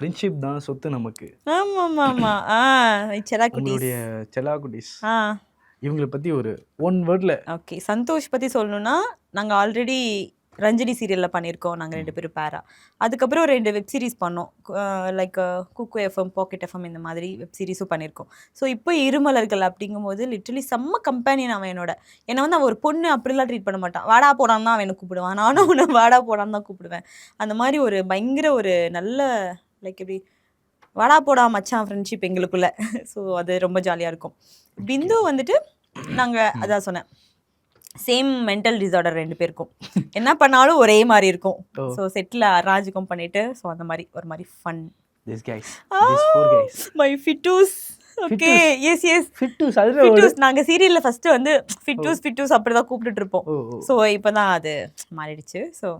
Friendship தான் சொத்து நமக்கு. ஆமாம். செல்லா குட்டீஸ். உங்களுடைய செல்லா குட்டீஸ் ஆ இவங்களை பற்றி ஒரு ஒன் வேர்டில். ஓகே, சந்தோஷ் பற்றி சொல்லணும்னா நாங்கள் ஆல்ரெடி ரஞ்சினி சீரியலில் பண்ணியிருக்கோம் நாங்கள் 2 பேரும் பேரா. அதுக்கப்புறம் 2 வெப் சீரிஸ் பண்ணோம், லைக் குக்கு எஃப்எம், பாக்கெட் எஃப்எம், இந்த மாதிரி வெப் சீரிஸும் பண்ணியிருக்கோம். ஸோ இப்போ இருமலர்கள் அப்படிங்கும்போது லிட்டரலி செம்ம கம்பெனியன் அவன் என்னோட. என்னை வந்து அவன் ஒரு பொண்ணு அப்படிலாம் ட்ரீட் பண்ண மாட்டான். வாடா போடான்னு தான் அவன் எனக்கு கூப்பிடுவான், நானும் அவனை வாடா போடான்னு தான் கூப்பிடுவேன். அந்த மாதிரி ஒரு பயங்கர ஒரு நல்ல லைக் எப்படி வாடா போடா மச்சான் ஃப்ரெண்ட்ஷிப் எங்களுக்குள்ள. ஸோ அது ரொம்ப ஜாலியாக இருக்கும். பிந்து வந்துட்டு நாங்கள் அதான் சொன்னேன், சேம் மென்டல் டிசார்டர் 2 பேருக்கும். என்ன பண்ணாலும் ஒரே மாதிரி இருக்கும். ஸோ செட்டில் ராஜுக்கும் பண்ணிட்டு ஸோ அந்த மாதிரி ஒரு மாதிரி ஃபன். மை ஃபிட்டூஸ். ஓகே, எஸ் ஃபிட்டூஸ். நாங்கள் சீரியலில் ஃபர்ஸ்ட் வந்து ஃபிட்டூஸ் அப்படி தான் கூப்பிட்டுட்டு இருப்போம். ஸோ இப்போ தான் அது மாறிடுச்சு. ஸோ